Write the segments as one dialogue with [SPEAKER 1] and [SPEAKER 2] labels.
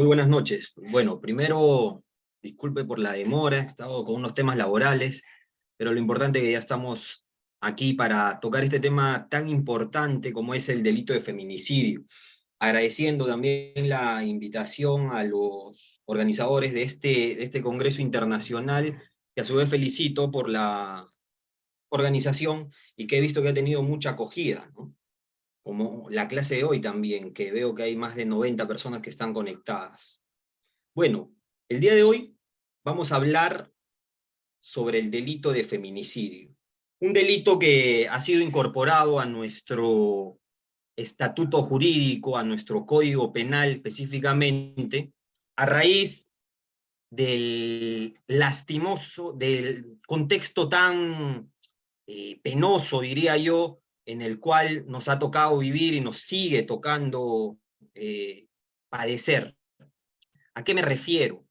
[SPEAKER 1] Muy buenas noches. Bueno, primero, disculpe por la demora, he estado con unos temas laborales, pero lo importante es que ya estamos aquí para tocar este tema tan importante como es el delito de feminicidio. Agradeciendo también la invitación a los organizadores de este Congreso Internacional, que a su vez felicito por la organización y que he visto que ha tenido mucha acogida, ¿no? Como la clase de hoy también, que veo que hay más de 90 personas que están conectadas. Bueno, el día de hoy vamos a hablar sobre el delito de feminicidio. Un delito que ha sido incorporado a nuestro estatuto jurídico, a nuestro código penal específicamente, a raíz del lastimoso, del contexto tan penoso, diría yo, en el cual nos ha tocado vivir y nos sigue tocando padecer. ¿A qué me refiero?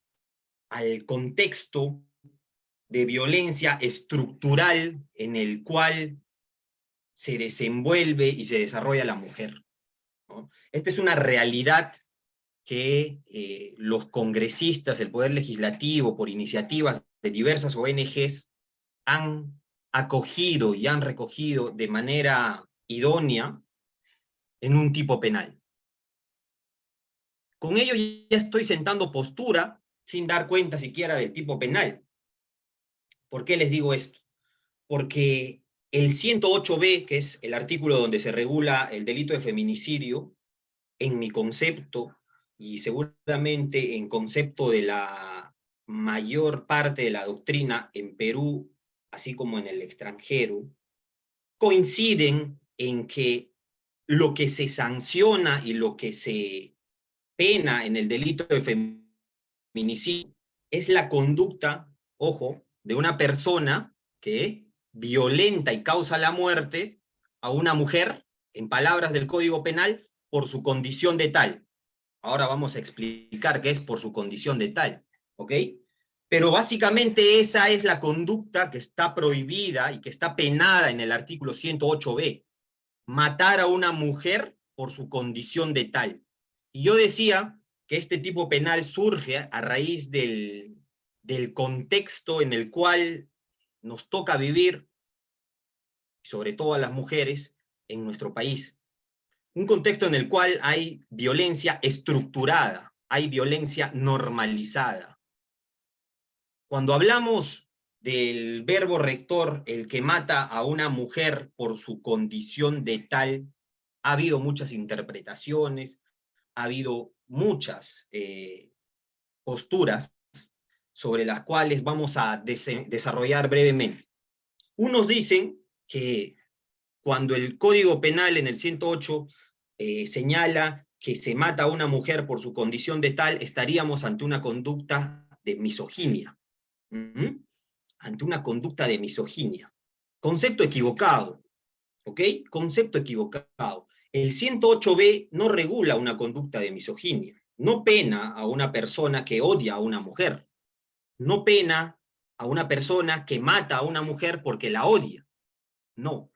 [SPEAKER 1] Al contexto de violencia estructural en el cual se desenvuelve y se desarrolla la mujer, ¿no? Esta es una realidad que los congresistas, el Poder Legislativo, por iniciativas de diversas ONGs, han acogido y han recogido de manera idónea en un tipo penal. Con ello ya estoy sentando postura sin dar cuenta siquiera del tipo penal. ¿Por qué les digo esto? Porque el 108B, que es el artículo donde se regula el delito de feminicidio, en mi concepto, y seguramente en concepto de la mayor parte de la doctrina en Perú, así como en el extranjero, coinciden en que lo que se sanciona y lo que se pena en el delito de feminicidio es la conducta, ojo, de una persona que violenta y causa la muerte a una mujer, en palabras del Código Penal, por su condición de tal. Ahora vamos a explicar qué es por su condición de tal, ¿ok? Pero básicamente esa es la conducta que está prohibida y que está penada en el artículo 108B. Matar a una mujer por su condición de tal. Y yo decía que este tipo penal surge a raíz del contexto en el cual nos toca vivir, sobre todo a las mujeres, en nuestro país. Un contexto en el cual hay violencia estructurada, hay violencia normalizada. Cuando hablamos del verbo rector, el que mata a una mujer por su condición de tal, ha habido muchas interpretaciones, ha habido muchas posturas sobre las cuales vamos a desarrollar brevemente. Unos dicen que cuando el Código Penal en el 108 señala que se mata a una mujer por su condición de tal, estaríamos ante una conducta de misoginia. ¿Mm? Ante una conducta de misoginia. Concepto equivocado, ¿ok? Concepto equivocado. El 108B no regula una conducta de misoginia, no pena a una persona que odia a una mujer, no pena a una persona que mata a una mujer porque la odia, no.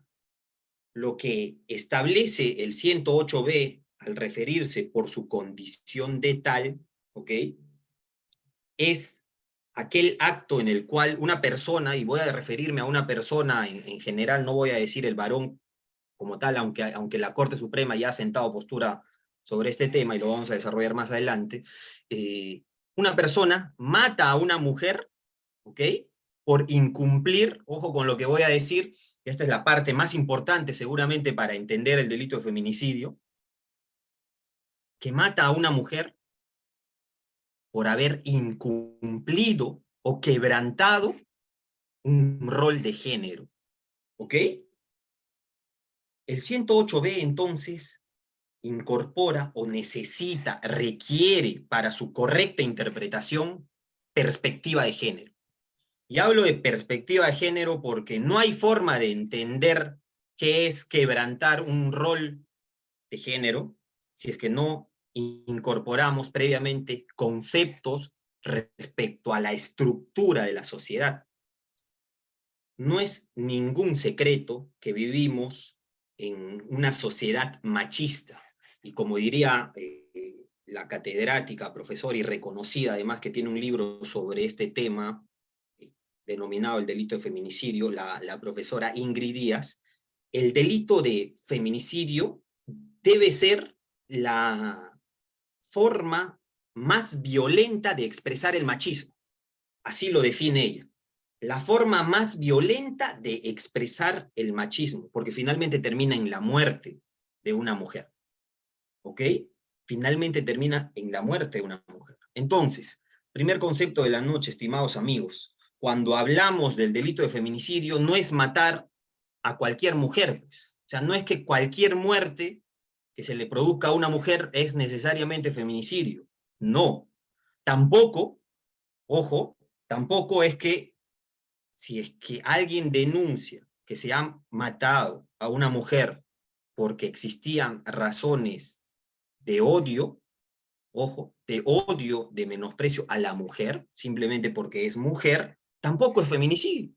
[SPEAKER 1] Lo que establece el 108B al referirse por su condición de tal, ¿ok? Es aquel acto en el cual una persona, y voy a referirme a una persona en general, no voy a decir el varón como tal, aunque la Corte Suprema ya ha sentado postura sobre este tema y lo vamos a desarrollar más adelante, una persona mata a una mujer, ¿ok? Por incumplir, ojo con lo que voy a decir, esta es la parte más importante seguramente para entender el delito de feminicidio, que mata a una mujer por haber incumplido o quebrantado un rol de género, ¿ok? El 108B entonces incorpora o necesita, requiere para su correcta interpretación, perspectiva de género. Y hablo de perspectiva de género porque no hay forma de entender qué es quebrantar un rol de género si es que no incorporamos previamente conceptos respecto a la estructura de la sociedad. No es ningún secreto que vivimos en una sociedad machista. Y como diría la catedrática, profesora y reconocida, además que tiene un libro sobre este tema, denominado el delito de feminicidio, la profesora Ingrid Díaz, el delito de feminicidio debe ser la forma más violenta de expresar el machismo. Así lo define ella. La forma más violenta de expresar el machismo, porque finalmente termina en la muerte de una mujer. ¿Ok? Finalmente termina en la muerte de una mujer. Entonces, primer concepto de la noche, estimados amigos, cuando hablamos del delito de feminicidio, no es matar a cualquier mujer, pues. O sea, no es que cualquier muerte que se le produzca a una mujer es necesariamente feminicidio. No. Tampoco, ojo, tampoco es que si es que alguien denuncia que se ha matado a una mujer porque existían razones de odio, ojo, de odio, de menosprecio a la mujer, simplemente porque es mujer, tampoco es feminicidio.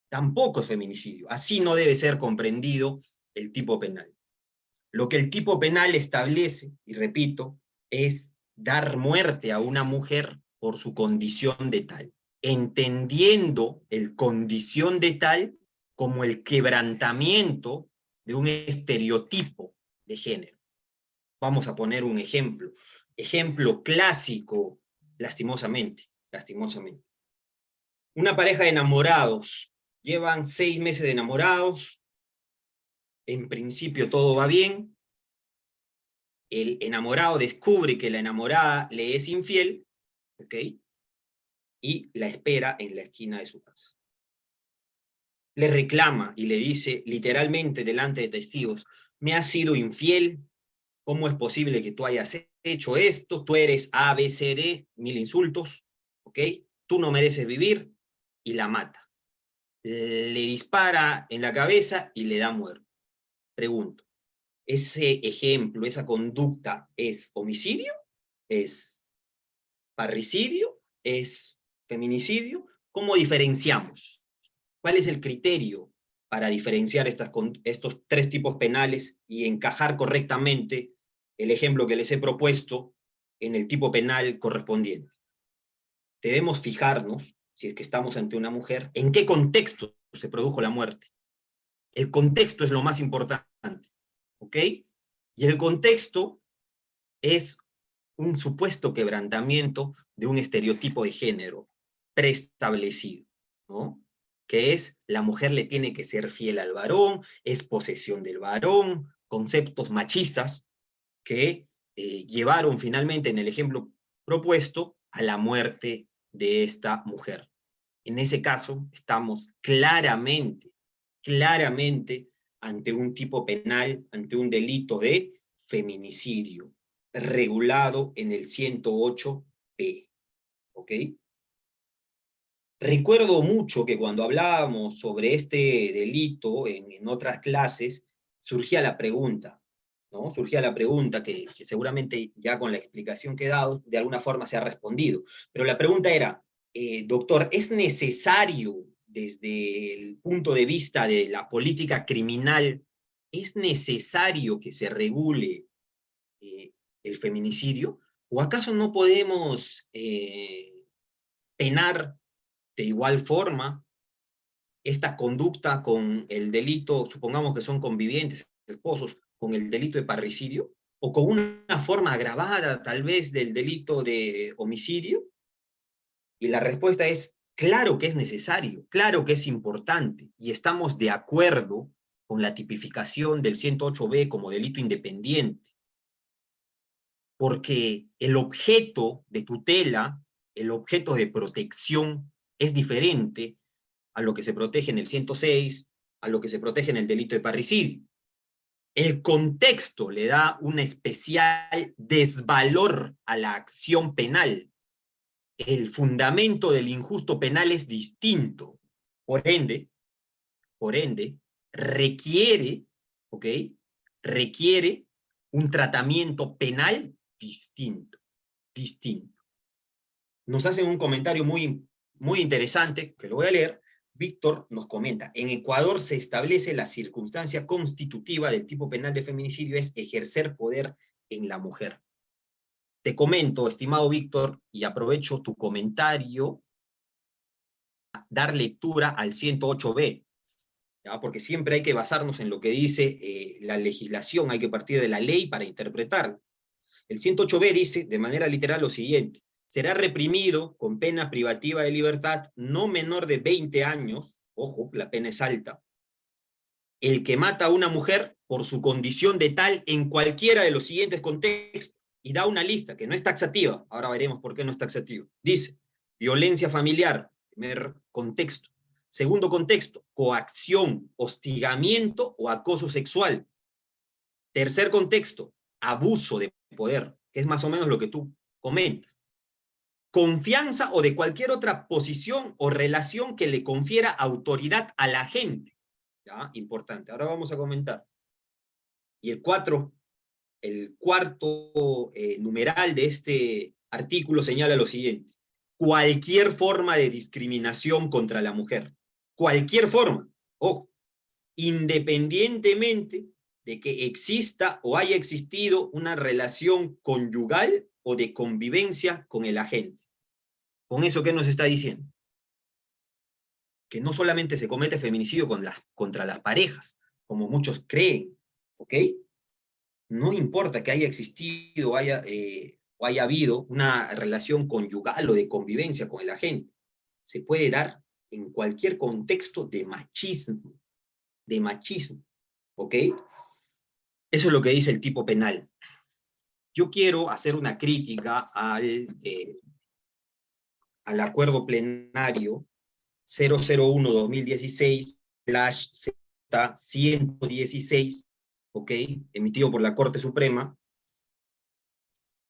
[SPEAKER 1] Tampoco es feminicidio. Así no debe ser comprendido el tipo penal. Lo que el tipo penal establece, y repito, es dar muerte a una mujer por su condición de tal, entendiendo el condición de tal como el quebrantamiento de un estereotipo de género. Vamos a poner un ejemplo. Ejemplo clásico, lastimosamente. Una pareja de enamorados, llevan 6 meses de enamorados, en principio todo va bien, el enamorado descubre que la enamorada le es infiel, ¿ok? Y la espera en la esquina de su casa. Le reclama y le dice literalmente delante de testigos, me has sido infiel, ¿cómo es posible que tú hayas hecho esto? Tú eres A, B, C, D, 1000 insultos, ¿ok? Tú no mereces vivir, y la mata. Le dispara en la cabeza y le da muerte. Pregunto, ¿ese ejemplo, esa conducta es homicidio? ¿Es parricidio? ¿Es feminicidio? ¿Cómo diferenciamos? ¿Cuál es el criterio para diferenciar estos 3 tipos penales y encajar correctamente el ejemplo que les he propuesto en el tipo penal correspondiente? Debemos fijarnos, si es que estamos ante una mujer, en qué contexto se produjo la muerte. El contexto es lo más importante, ¿ok? Y el contexto es un supuesto quebrantamiento de un estereotipo de género preestablecido, ¿no? Que es la mujer le tiene que ser fiel al varón, es posesión del varón, conceptos machistas que llevaron finalmente en el ejemplo propuesto a la muerte de esta mujer. En ese caso estamos claramente ante un tipo penal, ante un delito de feminicidio, regulado en el 108p, ¿ok? Recuerdo mucho que cuando hablábamos sobre este delito en otras clases, surgía la pregunta, ¿no? Surgía la pregunta que seguramente ya con la explicación que he dado, de alguna forma se ha respondido. Pero la pregunta era, doctor, ¿es necesario desde el punto de vista de la política criminal, es necesario que se regule el feminicidio? ¿O acaso no podemos penar de igual forma esta conducta con el delito, supongamos que son convivientes, esposos, con el delito de parricidio, o con una forma agravada tal vez del delito de homicidio? Y la respuesta es, claro que es necesario, claro que es importante, y estamos de acuerdo con la tipificación del 108b como delito independiente, porque el objeto de tutela, el objeto de protección es diferente a lo que se protege en el 106, a lo que se protege en el delito de parricidio. El contexto le da un especial desvalor a la acción penal. El fundamento del injusto penal es distinto. Por ende, requiere, ¿ok? Requiere un tratamiento penal distinto. Nos hacen un comentario muy interesante, que lo voy a leer. Víctor nos comenta, en Ecuador se establece la circunstancia constitutiva del tipo penal de feminicidio es ejercer poder en la mujer. te comento, estimado Víctor, y aprovecho tu comentario, dar lectura al 108B, ¿ya? Porque siempre hay que basarnos en lo que dice la legislación, hay que partir de la ley para interpretarla. El 108B dice, de manera literal, lo siguiente: será reprimido con pena privativa de libertad no menor de 20 años, ojo, la pena es alta, el que mata a una mujer por su condición de tal en cualquiera de los siguientes contextos, y da una lista que no es taxativa, ahora veremos por qué no es taxativa. Dice, violencia familiar, primer contexto. Segundo contexto, coacción, hostigamiento o acoso sexual. Tercer contexto, abuso de poder, que es más o menos lo que tú comentas. Confianza o de cualquier otra posición o relación que le confiera autoridad a la gente. ¿Ya? Importante. Ahora vamos a comentar. Y el cuarto numeral de este artículo señala lo siguiente: cualquier forma de discriminación contra la mujer. Cualquier forma. Ojo. Independientemente de que exista o haya existido una relación conyugal o de convivencia con el agente. ¿Con eso qué nos está diciendo? Que no solamente se comete feminicidio contra las parejas, como muchos creen, ¿ok? No importa que haya existido o haya habido una relación conyugal o de convivencia con el agente. Se puede dar en cualquier contexto de machismo, ¿ok? Eso es lo que dice el tipo penal. Yo quiero hacer una crítica al acuerdo plenario 001-2016/Z116, ¿ok? Emitido por la Corte Suprema,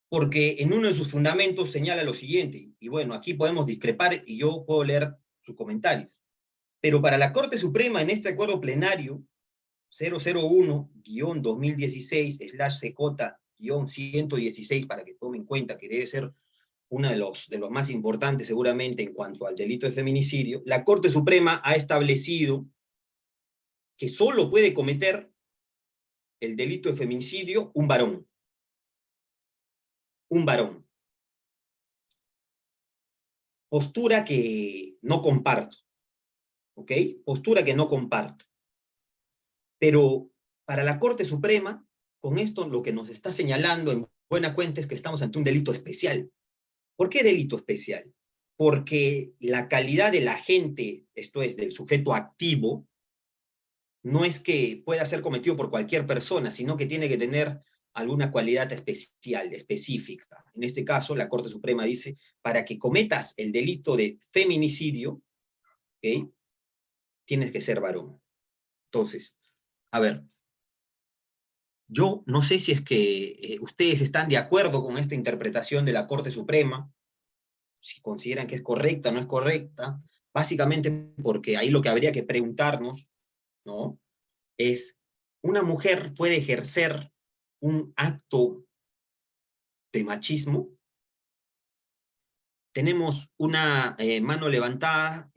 [SPEAKER 1] porque en uno de sus fundamentos señala lo siguiente, y bueno, aquí podemos discrepar y yo puedo leer sus comentarios, pero para la Corte Suprema en este acuerdo plenario 001-2016/CJ-116, para que tomen en cuenta que debe ser uno de los más importantes seguramente en cuanto al delito de feminicidio, la Corte Suprema ha establecido que solo puede cometer el delito de feminicidio un varón. Un varón. Postura que no comparto, ¿ok? Postura que no comparto. Pero para la Corte Suprema, con esto lo que nos está señalando en buena cuenta es que estamos ante un delito especial. ¿Por qué delito especial? Porque la calidad del agente, esto es, del sujeto activo, no es que pueda ser cometido por cualquier persona, sino que tiene que tener alguna cualidad especial, específica. En este caso, la Corte Suprema dice, para que cometas el delito de feminicidio, ¿okay?, tienes que ser varón. Entonces, a ver, yo no sé si es que ustedes están de acuerdo con esta interpretación de la Corte Suprema, si consideran que es correcta o no es correcta, básicamente porque ahí lo que habría que preguntarnos, ¿no?, es, ¿una mujer puede ejercer un acto de machismo? Tenemos una mano levantada,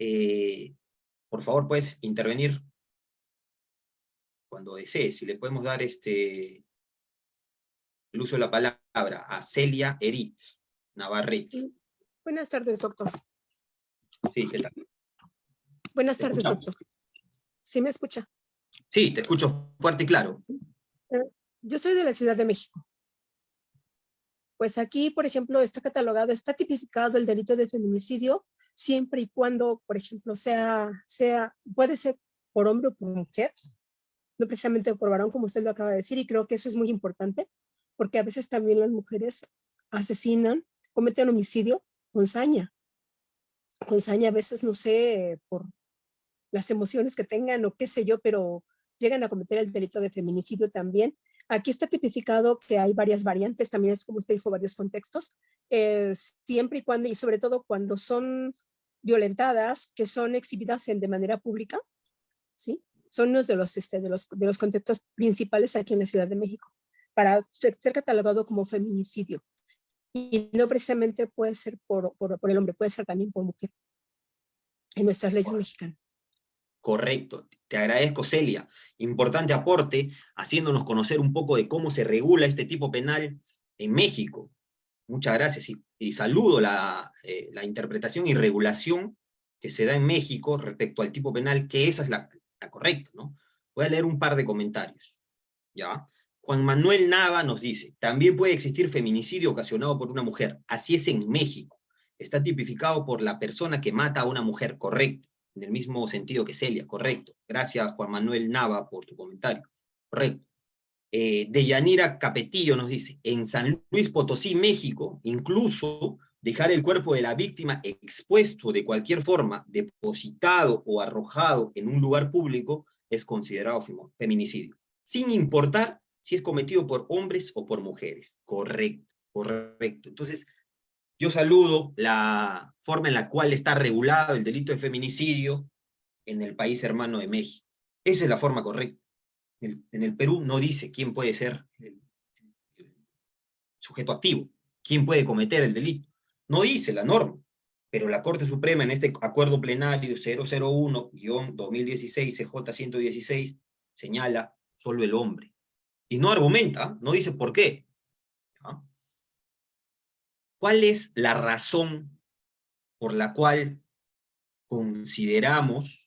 [SPEAKER 1] por favor, puedes intervenir cuando desees, si le podemos dar el uso de la palabra a Celia Edith Navarrete.
[SPEAKER 2] Sí. Buenas tardes, doctor.
[SPEAKER 1] Sí, ¿qué tal?
[SPEAKER 2] Buenas tardes, doctor. ¿Sí me escucha?
[SPEAKER 1] Sí, te escucho fuerte y claro.
[SPEAKER 2] Sí. Yo soy de la Ciudad de México. Pues aquí, por ejemplo, está catalogado, está tipificado el delito de feminicidio siempre y cuando, por ejemplo, puede ser por hombre o por mujer, no precisamente por varón, como usted lo acaba de decir, y creo que eso es muy importante, porque a veces también las mujeres asesinan, cometen homicidio con saña. Con saña a veces, no sé, por las emociones que tengan o qué sé yo, pero llegan a cometer el delito de feminicidio también. Aquí está tipificado que hay varias variantes, también es como usted dijo, varios contextos, siempre y cuando, y sobre todo cuando son violentadas, que son exhibidas de manera pública, ¿sí? Son unos de los contextos principales aquí en la Ciudad de México, para ser catalogado como feminicidio. Y no precisamente puede ser por el hombre, puede ser también por mujer, en nuestras leyes mexicanas.
[SPEAKER 1] Correcto, te agradezco, Celia. Importante aporte, haciéndonos conocer un poco de cómo se regula este tipo penal en México. Muchas gracias y saludo la interpretación y regulación que se da en México respecto al tipo penal, que esa es la correcta, ¿no? Voy a leer un par de comentarios, ¿ya? Juan Manuel Nava nos dice, también puede existir feminicidio ocasionado por una mujer, así es en México, está tipificado por la persona que mata a una mujer, correcto, en el mismo sentido que Celia, correcto. Gracias Juan Manuel Nava por tu comentario, correcto. Deyanira Capetillo nos dice, en San Luis Potosí, México, incluso dejar el cuerpo de la víctima expuesto de cualquier forma, depositado o arrojado en un lugar público, es considerado feminicidio, sin importar si es cometido por hombres o por mujeres. Correcto, correcto. Entonces, yo saludo la forma en la cual está regulado el delito de feminicidio en el país hermano de México. Esa es la forma correcta. En el Perú no dice quién puede ser el sujeto activo, quién puede cometer el delito. No dice la norma, pero la Corte Suprema en este acuerdo plenario 001-2016 CJ 116 señala solo el hombre. Y no argumenta, no dice por qué. ¿Ah? ¿Cuál es la razón por la cual consideramos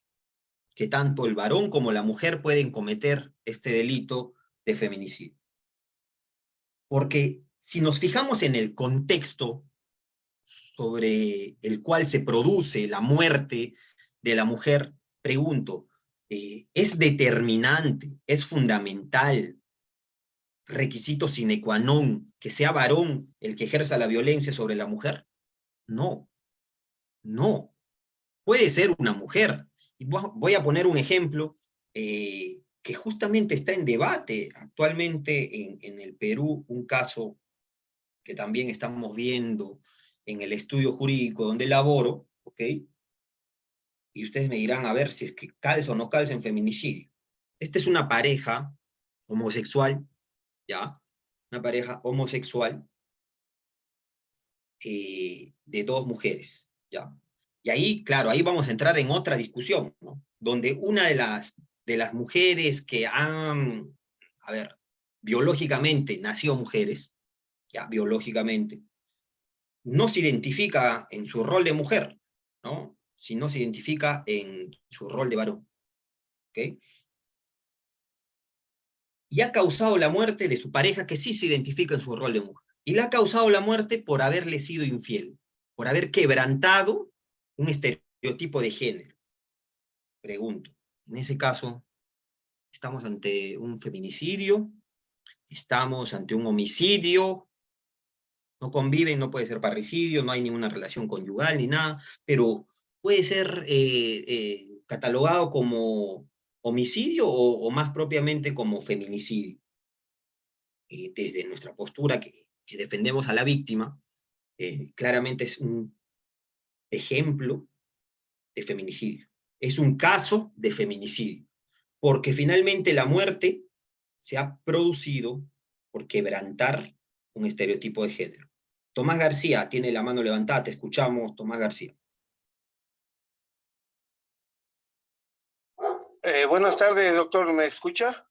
[SPEAKER 1] que tanto el varón como la mujer pueden cometer este delito de feminicidio? Porque si nos fijamos en el contexto sobre el cual se produce la muerte de la mujer, pregunto, ¿es determinante, es fundamental, requisito sine qua non, que sea varón el que ejerza la violencia sobre la mujer? No, no. Puede ser una mujer. Y voy a poner un ejemplo que justamente está en debate actualmente en el Perú, un caso que también estamos viendo en el estudio jurídico donde laboro, ¿ok? Y ustedes me dirán a ver si es que calza o no calza en feminicidio. Esta es una pareja homosexual, ¿ya? Una pareja homosexual de dos mujeres, ¿ya? Y ahí, claro, ahí vamos a entrar en otra discusión, ¿no? Donde una de las mujeres que han, a ver, biológicamente nació mujeres, ya, biológicamente, no se identifica en su rol de mujer, ¿no? Sino se identifica en su rol de varón, ¿ok? Y ha causado la muerte de su pareja que sí se identifica en su rol de mujer. Y le ha causado la muerte por haberle sido infiel, por haber quebrantado un estereotipo de género. Pregunto, en ese caso, ¿estamos ante un feminicidio? ¿Estamos ante un homicidio? No conviven, no puede ser parricidio, no hay ninguna relación conyugal ni nada, pero puede ser catalogado como homicidio o más propiamente como feminicidio. Desde nuestra postura que defendemos a la víctima, claramente es un ejemplo de feminicidio. Es un caso de feminicidio, porque finalmente la muerte se ha producido por quebrantar un estereotipo de género. Tomás García tiene la mano levantada, te escuchamos, Tomás García.
[SPEAKER 3] Buenas tardes, doctor, ¿me escucha?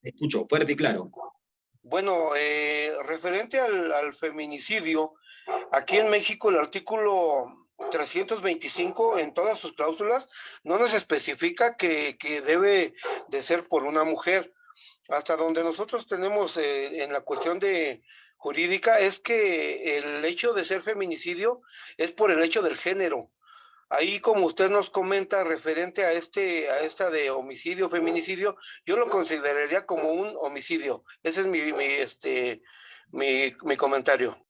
[SPEAKER 1] Te escucho, fuerte y claro.
[SPEAKER 3] Bueno, referente al feminicidio, aquí en México el artículo 325 en todas sus cláusulas no nos especifica que debe de ser por una mujer. Hasta donde nosotros tenemos en la cuestión de jurídica es que el hecho de ser feminicidio es por el hecho del género. Ahí, como usted nos comenta, referente a esta de homicidio, feminicidio, yo lo consideraría como un homicidio. Ese es mi comentario.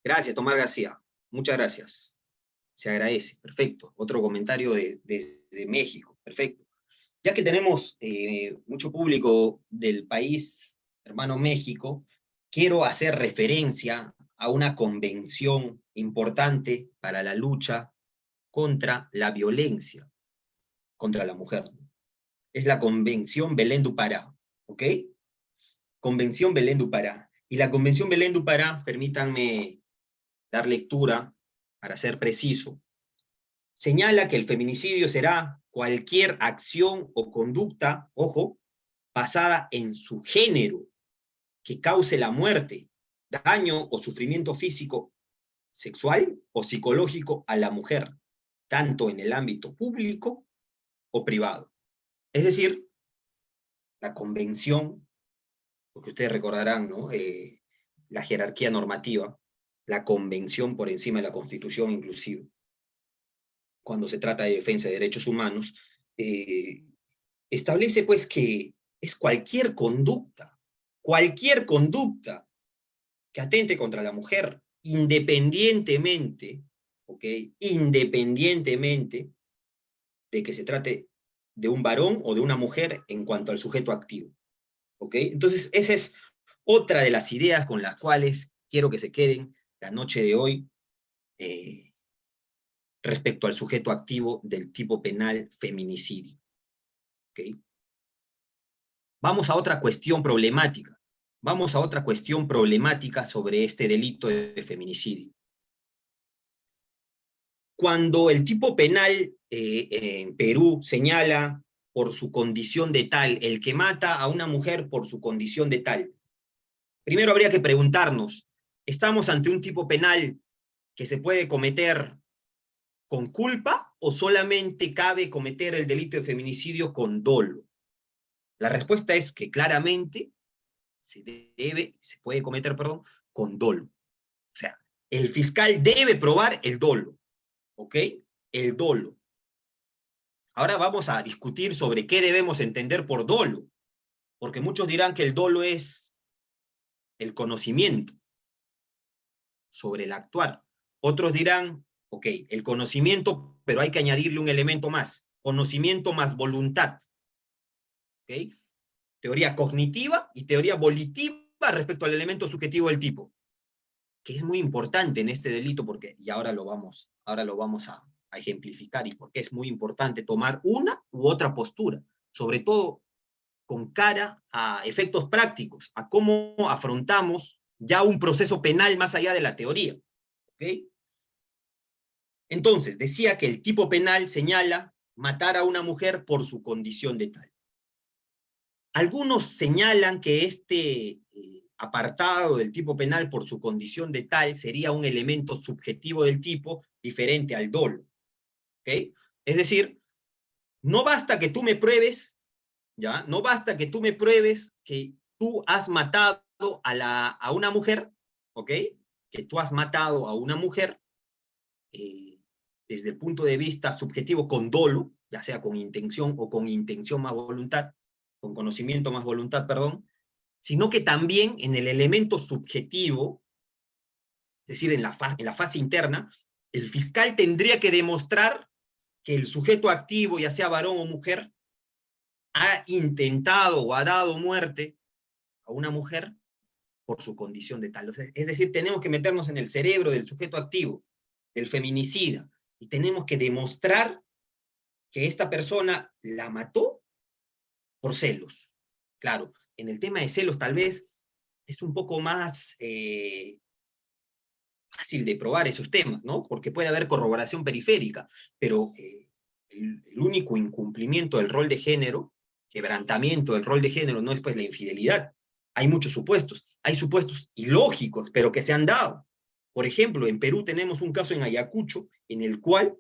[SPEAKER 1] Gracias, Tomás García. Muchas gracias. Se agradece. Perfecto. Otro comentario desde México. Perfecto. Ya que tenemos mucho público del país hermano México, quiero hacer referencia a una convención importante para la lucha contra la violencia contra la mujer. Es la Convención Belén du Pará, ¿ok? Convención Belén du Pará. Y la Convención Belén du Pará, permítanme dar lectura, para ser preciso, señala que el feminicidio será cualquier acción o conducta, ojo, basada en su género, que cause la muerte, daño o sufrimiento físico, sexual o psicológico a la mujer, tanto en el ámbito público o privado. Es decir, la convención, porque ustedes recordarán, ¿no? La jerarquía normativa, la convención por encima de la Constitución inclusive, cuando se trata de defensa de derechos humanos, establece pues que es cualquier conducta que atente contra la mujer, independientemente, ¿ok? Independientemente de que se trate de un varón o de una mujer en cuanto al sujeto activo, ¿ok? Entonces, esa es otra de las ideas con las cuales quiero que se queden la noche de hoy, respecto al sujeto activo del tipo penal feminicidio. ¿Okay? Vamos a otra cuestión problemática. Vamos a otra cuestión problemática sobre este delito de feminicidio. Cuando el tipo penal en Perú señala por su condición de tal, el que mata a una mujer por su condición de tal, primero habría que preguntarnos, ¿estamos ante un tipo penal que se puede cometer con culpa o solamente cabe cometer el delito de feminicidio con dolo? La respuesta es que claramente se puede cometer, perdón, con dolo. O sea, el fiscal debe probar el dolo, ¿ok? El dolo. Ahora vamos a discutir sobre qué debemos entender por dolo, porque muchos dirán que el dolo es el conocimiento sobre el actuar. Otros dirán, ok, el conocimiento, pero hay que añadirle un elemento más, conocimiento más voluntad. ¿Ok? Teoría cognitiva y teoría volitiva respecto al elemento subjetivo del tipo, que es muy importante en este delito, porque, y ahora lo vamos a ejemplificar, y porque es muy importante tomar una u otra postura, sobre todo con cara a efectos prácticos, a cómo afrontamos ya un proceso penal más allá de la teoría. ¿Ok? Entonces, decía que el tipo penal señala matar a una mujer por su condición de tal. Algunos señalan que este apartado del tipo penal por su condición de tal sería un elemento subjetivo del tipo diferente al dolo. ¿Okay? Es decir, no basta que tú me pruebes, ¿ya? No basta que tú me pruebes que tú has matado a una mujer, ¿ok? Que tú has matado a una mujer desde el punto de vista subjetivo con dolo, ya sea con intención o con intención más voluntad, con conocimiento más voluntad, perdón, sino que también en el elemento subjetivo, es decir, en la fase interna, el fiscal tendría que demostrar que el sujeto activo, ya sea varón o mujer, ha intentado o ha dado muerte a una mujer por su condición de tal. Es decir, tenemos que meternos en el cerebro del sujeto activo, del feminicida, y tenemos que demostrar que esta persona la mató por celos. Claro, en el tema de celos tal vez es un poco más fácil de probar esos temas, ¿no? Porque puede haber corroboración periférica, pero el único incumplimiento del rol de género, quebrantamiento del rol de género, no es pues la infidelidad. Hay muchos supuestos, hay supuestos ilógicos, pero que se han dado. Por ejemplo, en Perú tenemos un caso en Ayacucho en el cual,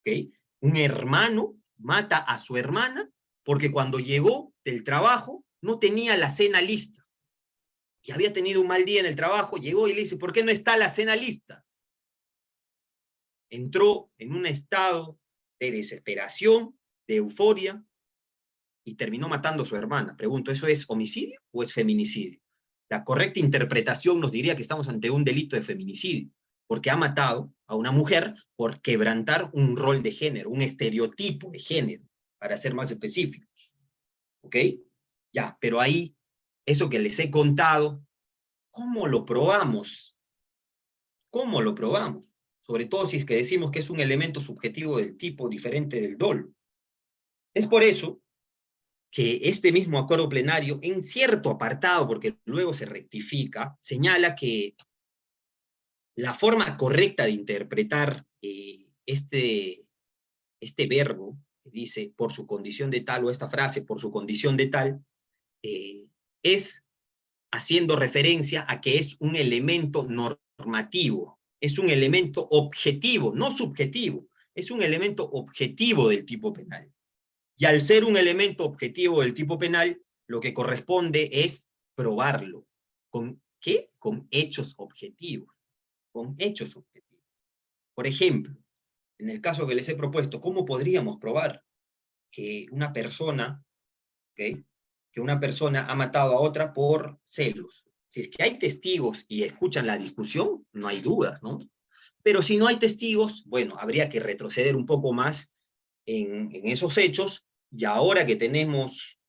[SPEAKER 1] ¿okay?, un hermano mata a su hermana porque cuando llegó del trabajo no tenía la cena lista. Y había tenido un mal día en el trabajo, llegó y le dice, ¿por qué no está la cena lista? Entró en un estado de desesperación, de euforia, y terminó matando a su hermana. Pregunto, ¿eso es homicidio o es feminicidio? La correcta interpretación nos diría que estamos ante un delito de feminicidio, porque ha matado a una mujer por quebrantar un rol de género, un estereotipo de género, para ser más específicos. ¿Ok? Ya, pero ahí, eso que les he contado, ¿cómo lo probamos? ¿Cómo lo probamos? Sobre todo si es que decimos que es un elemento subjetivo del tipo diferente del dolo. Es por eso que este mismo acuerdo plenario, en cierto apartado, porque luego se rectifica, señala que la forma correcta de interpretar este verbo, que dice por su condición de tal, o esta frase por su condición de tal, es haciendo referencia a que es un elemento normativo, es un elemento objetivo, no subjetivo, es un elemento objetivo del tipo penal. Y al ser un elemento objetivo del tipo penal, lo que corresponde es probarlo. ¿Con qué? Con hechos objetivos. Con hechos objetivos. Por ejemplo, en el caso que les he propuesto, ¿cómo podríamos probar que una persona, ¿okay?, que una persona ha matado a otra por celos? Si es que hay testigos y escuchan la discusión, no hay dudas, ¿no? Pero si no hay testigos, bueno, habría que retroceder un poco más en esos hechos, y ahora que tenemos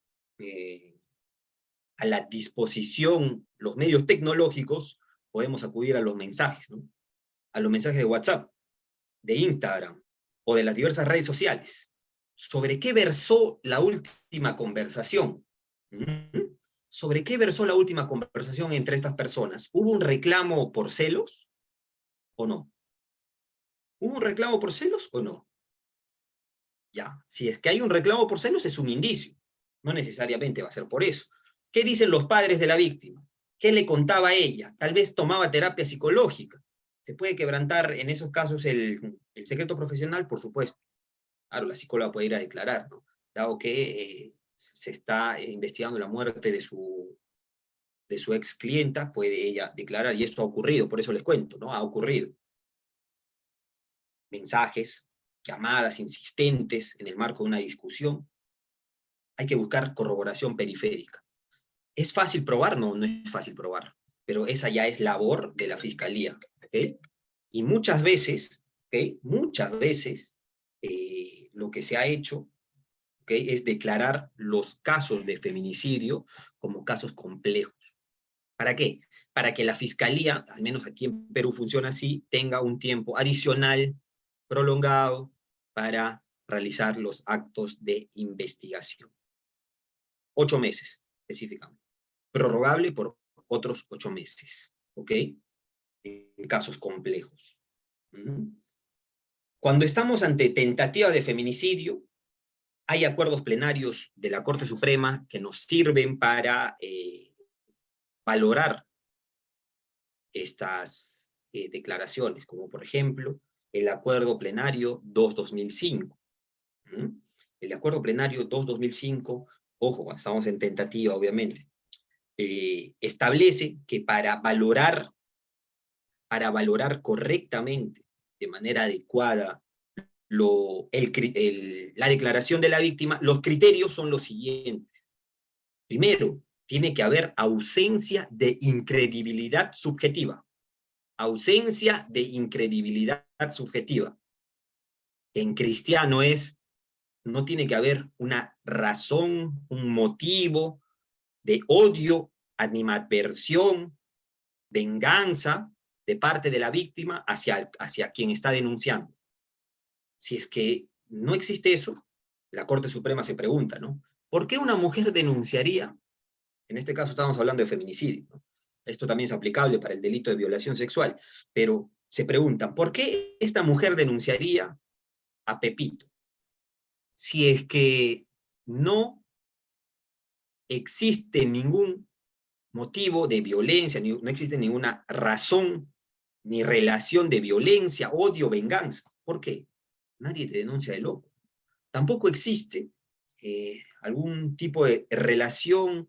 [SPEAKER 1] a la disposición los medios tecnológicos, podemos acudir a los mensajes, ¿no? A los mensajes de WhatsApp, de Instagram, o de las diversas redes sociales. ¿Sobre qué versó la última conversación? ¿Sobre qué versó la última conversación entre estas personas? ¿Hubo un reclamo por celos o no? ¿Hubo un reclamo por celos o no? Ya, si es que hay un reclamo por celos, es un indicio. No necesariamente va a ser por eso. ¿Qué dicen los padres de la víctima? ¿Qué le contaba a ella? Tal vez tomaba terapia psicológica. ¿Se puede quebrantar en esos casos el secreto profesional? Por supuesto. Claro, la psicóloga puede ir a declarar, ¿no? Dado que se está investigando la muerte de su ex clienta, puede ella declarar, y esto ha ocurrido, por eso les cuento, ¿no? Ha ocurrido. Mensajes, llamadas insistentes en el marco de una discusión. Hay que buscar corroboración periférica. ¿Es fácil probar? No, no es fácil probar, pero esa ya es labor de la fiscalía, ¿ok? Y muchas veces, ¿ok? Muchas veces lo que se ha hecho, ¿ok?, es declarar los casos de feminicidio como casos complejos. ¿Para qué? Para que la fiscalía, al menos aquí en Perú funciona así, tenga un tiempo adicional, prolongado, para realizar los actos de investigación. 8 meses, específicamente. Prorrogable por otros 8 meses, ¿ok? En casos complejos. Cuando estamos ante tentativa de feminicidio, hay acuerdos plenarios de la Corte Suprema que nos sirven para valorar estas declaraciones, como por ejemplo el Acuerdo Plenario 2-2005. El Acuerdo Plenario 2-2005, ojo, estamos en tentativa, obviamente, establece que para valorar correctamente, de manera adecuada, la declaración de la víctima, los criterios son los siguientes. Primero, tiene que haber ausencia de incredibilidad subjetiva. Ausencia de incredibilidad subjetiva. En cristiano no tiene que haber una razón, un motivo de odio, animadversión, venganza de parte de la víctima hacia quien está denunciando. Si es que no existe eso, la Corte Suprema se pregunta, ¿no? ¿Por qué una mujer denunciaría? En este caso estamos hablando de feminicidio, ¿no? Esto también es aplicable para el delito de violación sexual, pero se preguntan, ¿por qué esta mujer denunciaría a Pepito? Si es que no existe ningún motivo de violencia, no existe ninguna razón ni relación de violencia, odio, venganza. ¿Por qué? Nadie te denuncia de loco. Tampoco existe algún tipo de relación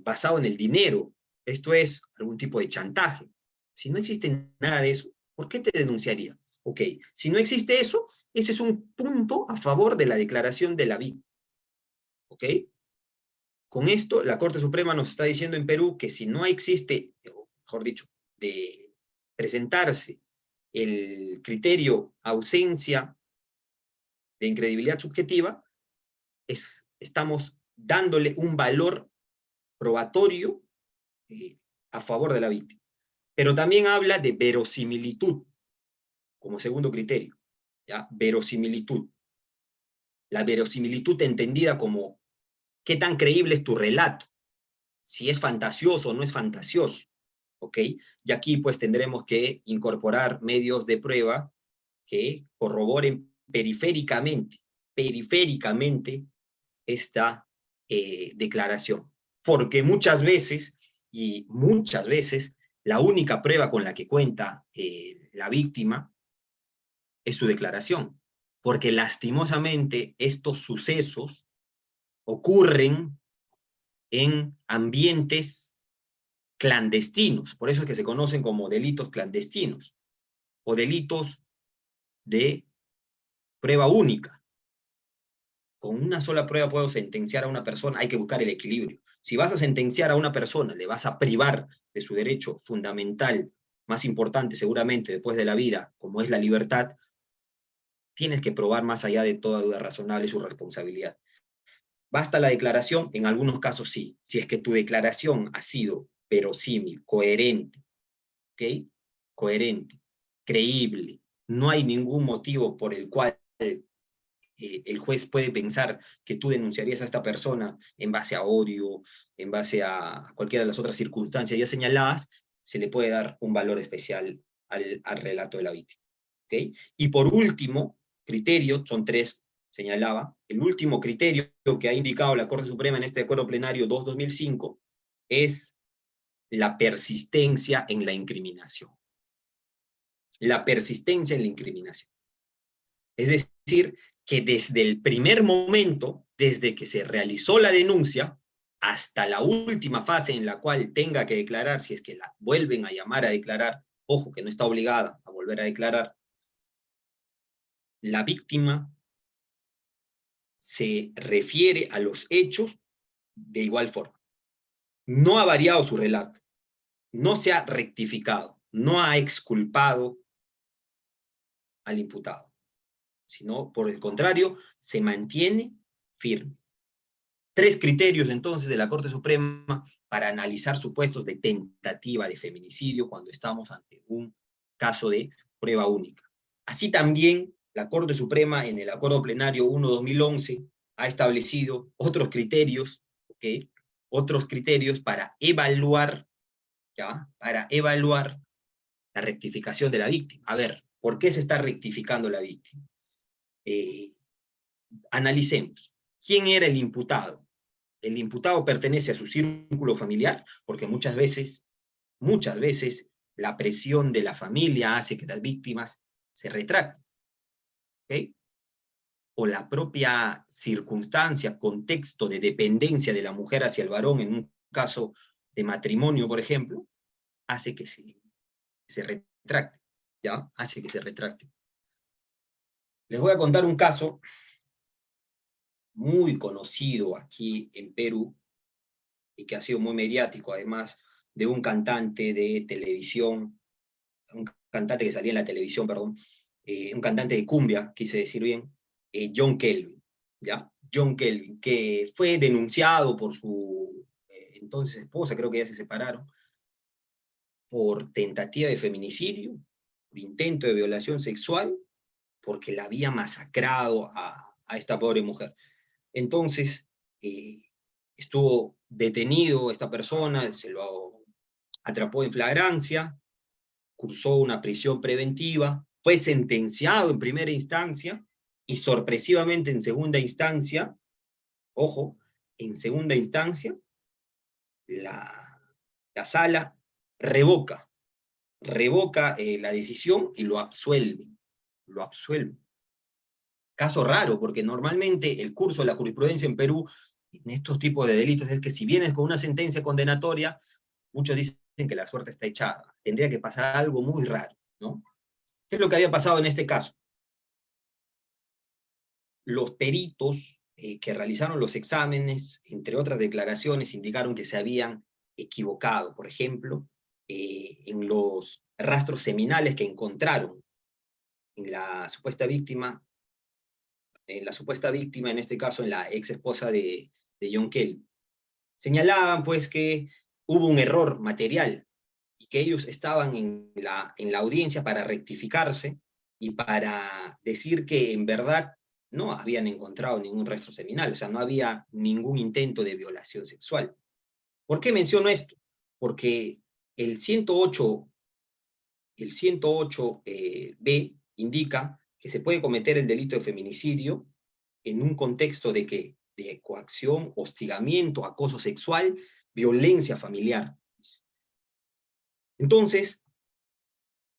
[SPEAKER 1] basado en el dinero. Esto es algún tipo de chantaje. Si no existe nada de eso, ¿por qué te denunciaría? Ok, si no existe eso, ese es un punto a favor de la declaración de la víctima. ¿Ok? Con esto, la Corte Suprema nos está diciendo en Perú que si no existe, o mejor dicho, de presentarse el criterio ausencia de incredibilidad subjetiva, estamos dándole un valor probatorio a favor de la víctima. Pero también habla de verosimilitud como segundo criterio, ¿ya? Verosimilitud. La verosimilitud entendida como qué tan creíble es tu relato, si es fantasioso o no es fantasioso, ¿ok? Y aquí pues tendremos que incorporar medios de prueba que corroboren periféricamente esta declaración. Porque muchas veces, Y muchas veces la única prueba con la que cuenta la víctima es su declaración, porque lastimosamente estos sucesos ocurren en ambientes clandestinos, por eso es que se conocen como delitos clandestinos, o delitos de prueba única. Con una sola prueba puedo sentenciar a una persona, hay que buscar el equilibrio. Si vas a sentenciar a una persona, le vas a privar de su derecho fundamental, más importante seguramente después de la vida, como es la libertad, tienes que probar más allá de toda duda razonable su responsabilidad. ¿Basta la declaración? En algunos casos sí. Si es que tu declaración ha sido verosímil, coherente, ¿ok? Coherente, creíble, no hay ningún motivo por el cual el juez puede pensar que tú denunciarías a esta persona en base a odio, en base a cualquiera de las otras circunstancias ya señaladas, se le puede dar un valor especial al relato de la víctima. ¿Okay? Y por último, criterio, son 3, señalaba, el último criterio que ha indicado la Corte Suprema en este acuerdo plenario 2-2005 es la persistencia en la incriminación. La persistencia en la incriminación. Es decir, que desde el primer momento, desde que se realizó la denuncia, hasta la última fase en la cual tenga que declarar, si es que la vuelven a llamar a declarar, ojo que no está obligada a volver a declarar, la víctima se refiere a los hechos de igual forma. No ha variado su relato, no se ha rectificado, no ha exculpado al imputado, sino por el contrario, se mantiene firme. 3 criterios entonces de la Corte Suprema para analizar supuestos de tentativa de feminicidio cuando estamos ante un caso de prueba única. Así también la Corte Suprema en el Acuerdo Plenario 1-2011 ha establecido otros criterios, ¿okay? Otros criterios para evaluar, ¿ya? Para evaluar la rectificación de la víctima. A ver, ¿por qué se está rectificando la víctima? Analicemos. ¿Quién era el imputado? El imputado pertenece a su círculo familiar, porque muchas veces, la presión de la familia hace que las víctimas se retracten. ¿Okay? O la propia circunstancia, contexto de dependencia de la mujer hacia el varón en un caso de matrimonio, por ejemplo, hace que se retracte, ¿ya? Hace que se retracte. Les voy a contar un caso muy conocido aquí en Perú y que ha sido muy mediático, además de un cantante de televisión, un cantante que salía en la televisión, perdón, un cantante de cumbia, quise decir bien, John Kelvin, ¿ya? John Kelvin, que fue denunciado por su entonces esposa, creo que ya se separaron, por tentativa de feminicidio, por intento de violación sexual, porque la había masacrado a esta pobre mujer. Entonces, estuvo detenido esta persona, se lo atrapó en flagrancia, cursó una prisión preventiva, fue sentenciado en primera instancia y sorpresivamente en segunda instancia, ojo, en segunda instancia, la sala revoca la decisión y lo absuelve. Caso raro, porque normalmente el curso de la jurisprudencia en Perú en estos tipos de delitos es que si vienes con una sentencia condenatoria, muchos dicen que la suerte está echada. Tendría que pasar algo muy raro, ¿no? ¿Qué es lo que había pasado en este caso? Los peritos que realizaron los exámenes, entre otras declaraciones, indicaron que se habían equivocado, por ejemplo, en los rastros seminales que encontraron en la supuesta víctima, en este caso en la ex esposa de John Kelvin. Señalaban pues que hubo un error material y que ellos estaban en la audiencia para rectificarse y para decir que en verdad no habían encontrado ningún rastro seminal, o sea, no había ningún intento de violación sexual. ¿Por qué menciono esto? Porque el 108B indica que se puede cometer el delito de feminicidio en un contexto de coacción, hostigamiento, acoso sexual, violencia familiar. Entonces,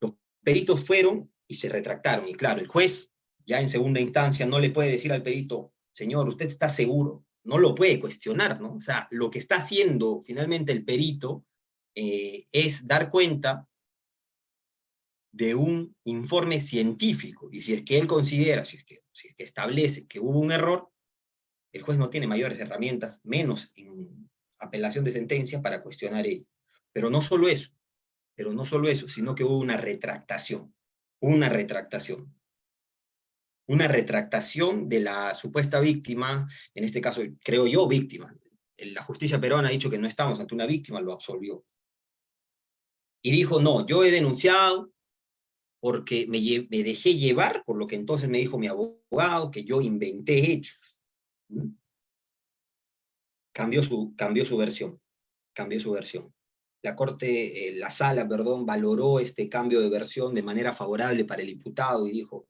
[SPEAKER 1] los peritos fueron y se retractaron. Y claro, el juez, ya en segunda instancia, no le puede decir al perito, señor, ¿usted está seguro? No lo puede cuestionar, ¿no? O sea, lo que está haciendo finalmente el perito es dar cuenta de un informe científico, y si es que él considera, si es que establece que hubo un error, el juez no tiene mayores herramientas, menos en apelación de sentencia, para cuestionar ello. Pero no solo eso, sino que hubo una retractación, una retractación. Una retractación de la supuesta víctima, en este caso, creo yo, víctima. La justicia peruana ha dicho que no estamos ante una víctima, lo absolvió. Y dijo, no, yo he denunciado porque me dejé llevar por lo que entonces me dijo mi abogado, que yo inventé hechos. ¿Mm? Cambió su versión, cambió su versión. La sala, perdón, valoró este cambio de versión de manera favorable para el imputado y dijo,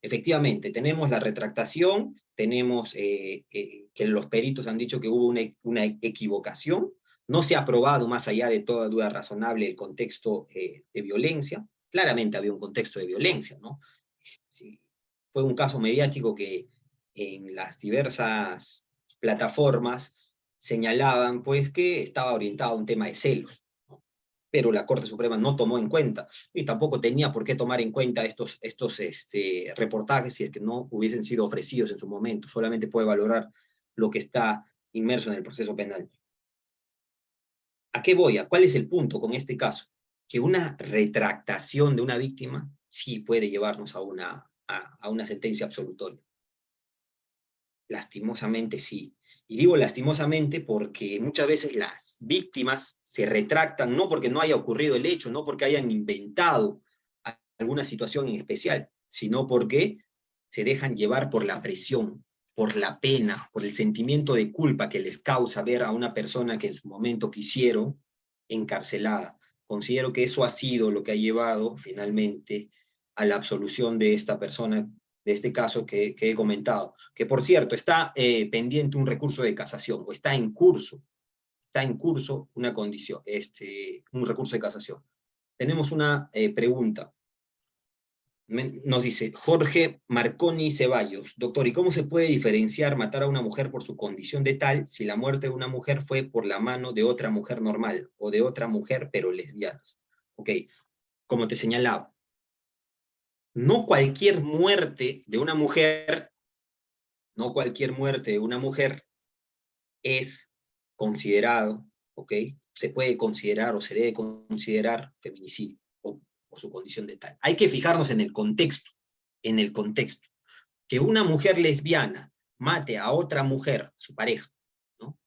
[SPEAKER 1] efectivamente, tenemos la retractación, tenemos que los peritos han dicho que hubo una equivocación, no se ha probado más allá de toda duda razonable el contexto de violencia, claramente había un contexto de violencia, ¿no? Sí, fue un caso mediático que en las diversas plataformas señalaban pues que estaba orientado a un tema de celos, ¿no? Pero la Corte Suprema no tomó en cuenta, y tampoco tenía por qué tomar en cuenta estos reportajes si es que no hubiesen sido ofrecidos en su momento, solamente puede valorar lo que está inmerso en el proceso penal. ¿A qué voy? ¿A cuál es el punto con este caso? Que una retractación de una víctima sí puede llevarnos a una sentencia absolutoria. Lastimosamente sí. Y digo lastimosamente porque muchas veces las víctimas se retractan no porque no haya ocurrido el hecho, no porque hayan inventado alguna situación en especial, sino porque se dejan llevar por la presión, por la pena, por el sentimiento de culpa que les causa ver a una persona que en su momento quisieron encarcelada. Considero que eso ha sido lo que ha llevado finalmente a la absolución de esta persona, de este caso que he comentado, que por cierto está pendiente un recurso de casación, o está en curso una condición, un recurso de casación. Tenemos una pregunta. Nos dice Jorge Marconi Ceballos, doctor, ¿y cómo se puede diferenciar matar a una mujer por su condición de tal si la muerte de una mujer fue por la mano de otra mujer normal o de otra mujer pero lesbianas? Ok, como te señalaba, no cualquier muerte de una mujer, no cualquier muerte de una mujer es considerado, ¿ok? Se puede considerar o se debe considerar feminicidio o su condición de tal. Hay que fijarnos en el contexto, en el contexto. Que una mujer lesbiana mate a otra mujer, su pareja, ¿no?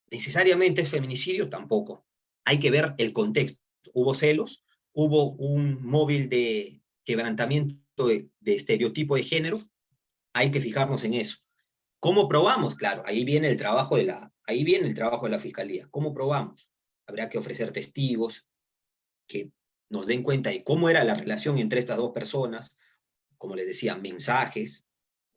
[SPEAKER 1] ¿Necesariamente es feminicidio? Tampoco. Hay que ver el contexto. ¿Hubo celos? ¿Hubo un móvil de quebrantamiento de estereotipo de género? Hay que fijarnos en eso. ¿Cómo probamos? Claro, ahí viene el trabajo de la fiscalía. ¿Cómo probamos? Habrá que ofrecer testigos que nos den cuenta de cómo era la relación entre estas dos personas, como les decía, mensajes,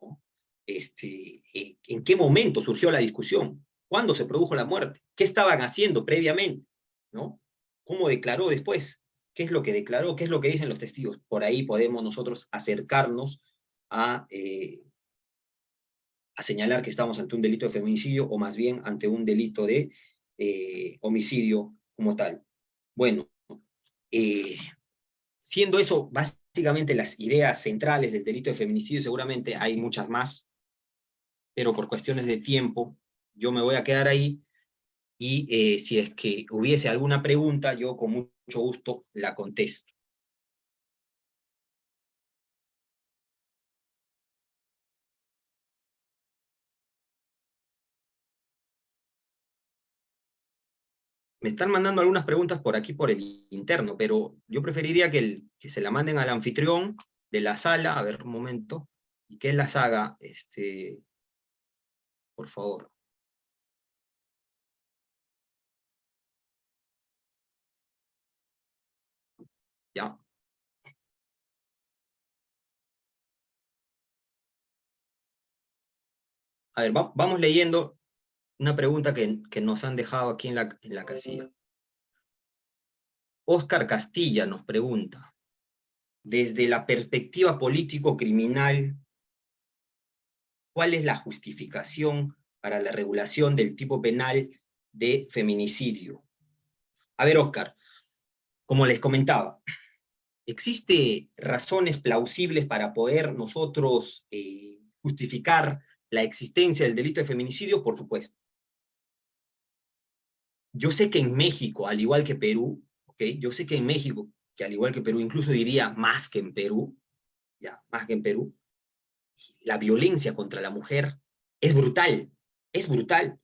[SPEAKER 1] ¿no? ¿En qué momento surgió la discusión? ¿Cuándo se produjo la muerte? ¿Qué estaban haciendo previamente? ¿No? ¿Cómo declaró después? ¿Qué es lo que declaró? ¿Qué es lo que dicen los testigos? Por ahí podemos nosotros acercarnos a señalar que estamos ante un delito de feminicidio o más bien ante un delito de homicidio como tal. Bueno, siendo eso básicamente las ideas centrales del delito de feminicidio, seguramente hay muchas más, pero por cuestiones de tiempo yo me voy a quedar ahí y si es que hubiese alguna pregunta, yo con mucho gusto la contesto. Me están mandando algunas preguntas por aquí, por el interno, pero yo preferiría que se la manden al anfitrión de la sala, a ver un momento, y que él las haga, por favor. Ya. A ver, vamos leyendo una pregunta que nos han dejado aquí en la casilla. Oscar Castilla nos pregunta, desde la perspectiva político-criminal, ¿cuál es la justificación para la regulación del tipo penal de feminicidio? A ver, Oscar, como les comentaba, ¿existe razones plausibles para poder nosotros justificar la existencia del delito de feminicidio? Por supuesto. Yo sé que en México, al igual que Perú, ¿okay? Yo sé que en México, que al igual que Perú, incluso diría más que en Perú, ya, más que en Perú, la violencia contra la mujer es brutal, es brutal.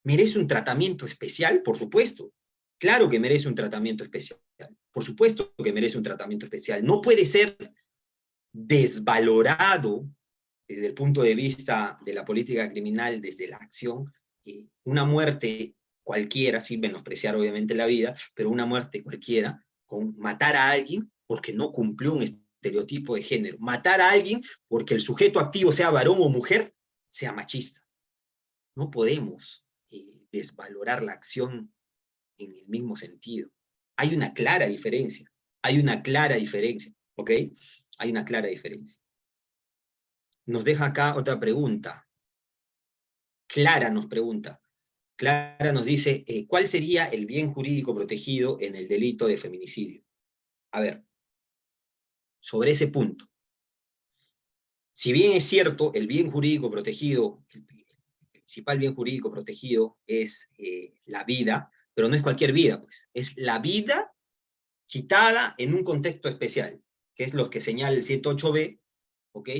[SPEAKER 1] ¿Merece un tratamiento especial? Por supuesto. Claro que merece un tratamiento especial. Por supuesto que merece un tratamiento especial. No puede ser desvalorado desde el punto de vista de la política criminal, desde la acción, una muerte cualquiera, sin menospreciar obviamente la vida, pero una muerte cualquiera, con matar a alguien porque no cumplió un estereotipo de género, matar a alguien porque el sujeto activo, sea varón o mujer, sea machista. No podemos desvalorar la acción en el mismo sentido. Hay una clara diferencia, ¿ok? Hay una clara diferencia. Nos deja acá otra pregunta. Clara nos pregunta. Clara nos dice, ¿cuál sería el bien jurídico protegido en el delito de feminicidio? A ver, sobre ese punto. Si bien es cierto, el bien jurídico protegido, el principal bien jurídico protegido es la vida, pero no es cualquier vida, pues. Es la vida quitada en un contexto especial, que es lo que señala el 108b, ¿ok?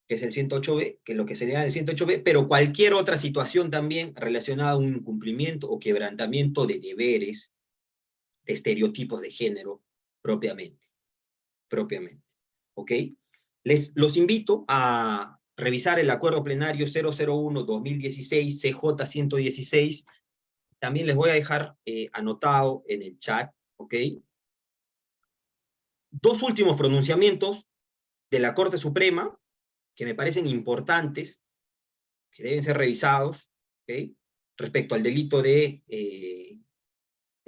[SPEAKER 1] Que es el 108b, que es lo que señala el 108b, pero cualquier otra situación también relacionada a un incumplimiento o quebrantamiento de deberes, de estereotipos de género, propiamente, ¿ok? Los invito a revisar el acuerdo plenario 001-2016, CJ 116, también les voy a dejar anotado en el chat, ¿ok? Dos últimos pronunciamientos de la Corte Suprema, que me parecen importantes, que deben ser revisados, ¿okay? Respecto al delito de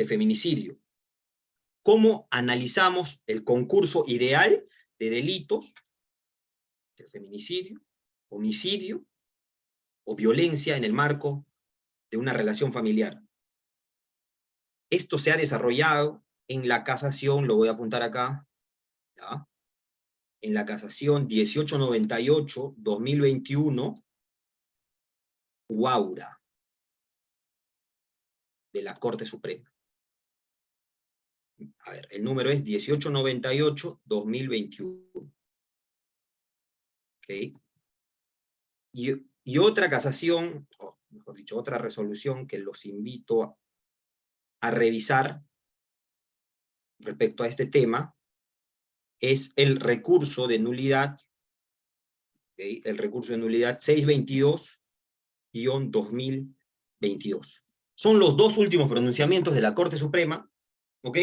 [SPEAKER 1] feminicidio. ¿Cómo analizamos el concurso ideal de delitos de feminicidio, homicidio o violencia en el marco de una relación familiar? Esto se ha desarrollado en la casación, lo voy a apuntar acá, ¿ya? En la casación 1898-2021, Guaura, de la Corte Suprema. A ver, el número es 1898-2021. ¿Ok? Y otra casación, o mejor dicho, otra resolución que los invito a revisar respecto a este tema, es el recurso de nulidad, ¿okay? El recurso de nulidad 622-2022. Son los dos últimos pronunciamientos de la Corte Suprema, ¿ok?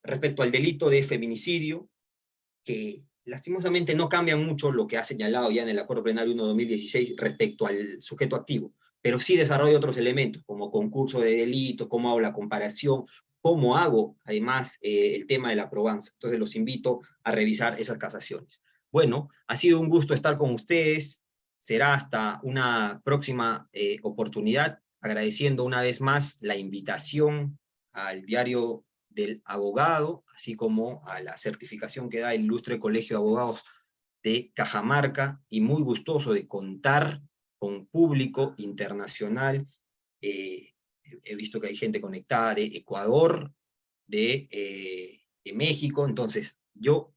[SPEAKER 1] Respecto al delito de feminicidio, que lastimosamente no cambian mucho lo que ha señalado ya en el Acuerdo Plenario 1-2016 respecto al sujeto activo, pero sí desarrolla otros elementos, como concurso de delitos, cómo hago la comparación, cómo hago, además, el tema de la probanza. Entonces los invito a revisar esas casaciones. Bueno, ha sido un gusto estar con ustedes. Será hasta una próxima oportunidad, agradeciendo una vez más la invitación al diario del abogado, así como a la certificación que da el Ilustre Colegio de Abogados de Cajamarca, y muy gustoso de contar con público internacional. He visto que hay gente conectada de Ecuador, de México, entonces yo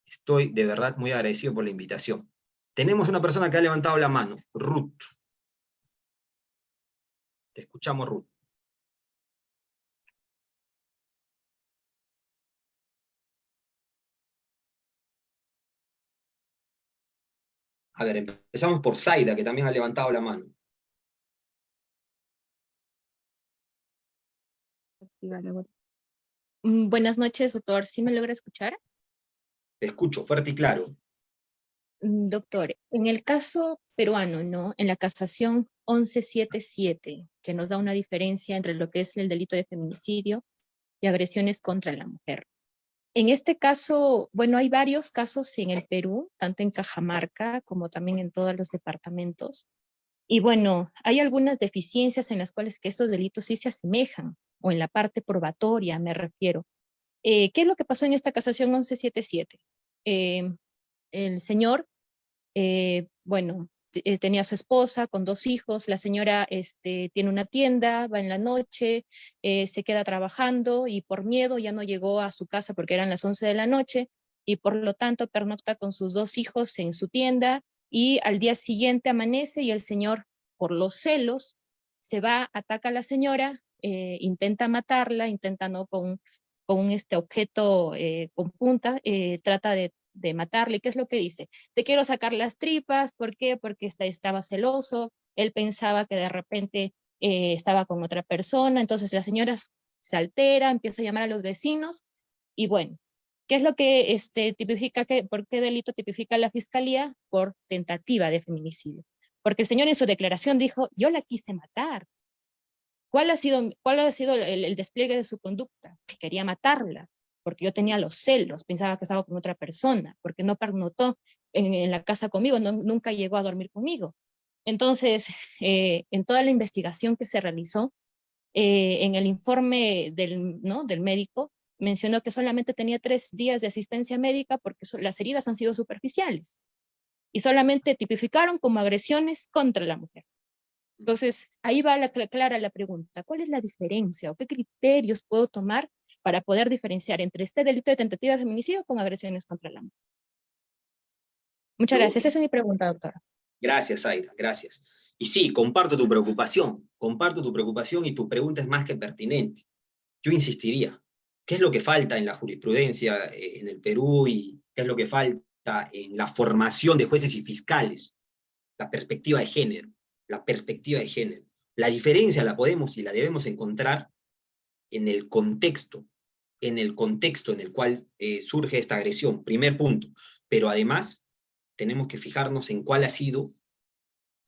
[SPEAKER 1] estoy de verdad muy agradecido por la invitación. Tenemos una persona que ha levantado la mano, Ruth. Te escuchamos, Ruth. A ver, empezamos por Zaida, que también ha levantado la mano.
[SPEAKER 4] Buenas noches, doctor. ¿Sí me logra escuchar?
[SPEAKER 1] Te escucho fuerte y claro.
[SPEAKER 4] Doctor, en el caso peruano, ¿no? En la casación 1177, que nos da una diferencia entre lo que es el delito de feminicidio y agresiones contra la mujer. En este caso, bueno, hay varios casos en el Perú, tanto en Cajamarca como también en todos los departamentos. Y bueno, hay algunas deficiencias en las cuales que estos delitos sí se asemejan, o en la parte probatoria me refiero. ¿Qué es lo que pasó en esta casación 1177? El señor, bueno, tenía a su esposa con 2 hijos, la señora tiene una tienda, va en la noche, se queda trabajando y por miedo ya no llegó a su casa porque eran las 11 de la noche y por lo tanto pernocta con sus 2 hijos en su tienda y al día siguiente amanece y el señor, por los celos, se va, ataca a la señora, intenta matarla, intenta no con un objeto con punta, trata de matarle. ¿Qué es lo que dice? Te quiero sacar las tripas. ¿Por qué? Porque estaba celoso, él pensaba que de repente estaba con otra persona, entonces la señora se altera, empieza a llamar a los vecinos, y bueno, ¿qué es lo que tipifica, por qué delito tipifica la fiscalía? Por tentativa de feminicidio. Porque el señor en su declaración dijo, yo la quise matar. ¿Cuál ha sido el despliegue de su conducta? Quería matarla, porque yo tenía los celos, pensaba que estaba con otra persona, porque no pernoctó en la casa conmigo, nunca llegó a dormir conmigo. Entonces, en toda la investigación que se realizó, en el informe del médico, mencionó que solamente tenía 3 días de asistencia médica porque las heridas han sido superficiales y solamente tipificaron como agresiones contra la mujer. Entonces, ahí va clara la pregunta, ¿cuál es la diferencia o qué criterios puedo tomar para poder diferenciar entre este delito de tentativa de feminicidio con agresiones contra la mujer? Muchas gracias, esa es mi pregunta, doctora.
[SPEAKER 1] Gracias, Aida, gracias. Y sí, comparto tu preocupación y tu pregunta es más que pertinente. Yo insistiría, ¿qué es lo que falta en la jurisprudencia en el Perú y qué es lo que falta en la formación de jueces y fiscales? La perspectiva de género, la perspectiva de género. La diferencia la podemos y la debemos encontrar en el contexto en el cual surge esta agresión, primer punto. Pero además, tenemos que fijarnos en cuál ha sido.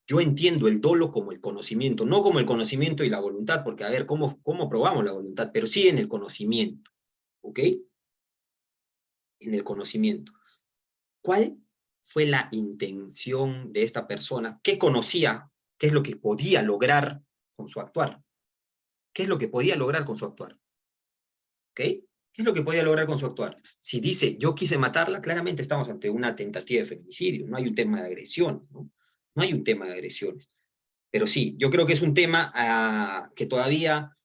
[SPEAKER 1] Yo entiendo el dolo como el conocimiento, no como el conocimiento y la voluntad, porque a ver, ¿cómo probamos la voluntad? Pero sí en el conocimiento, ¿ok? En el conocimiento. ¿Cuál fue la intención de esta persona? ¿Qué conocía? ¿Qué es lo que podía lograr con su actuar? ¿Qué es lo que podía lograr con su actuar? ¿Ok? ¿Qué es lo que podía lograr con su actuar? Si dice, yo quise matarla, claramente estamos ante una tentativa de feminicidio, no hay un tema de agresión, ¿no? No hay un tema de agresiones. Pero sí, yo creo que es un tema que todavía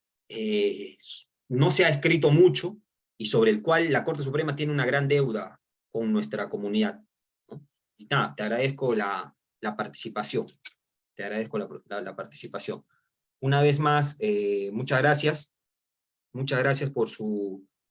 [SPEAKER 1] no se ha escrito mucho y sobre el cual la Corte Suprema tiene una gran deuda con nuestra comunidad, ¿no? Y nada, te agradezco la participación. Te agradezco la participación. Una vez más, muchas gracias. Muchas gracias por su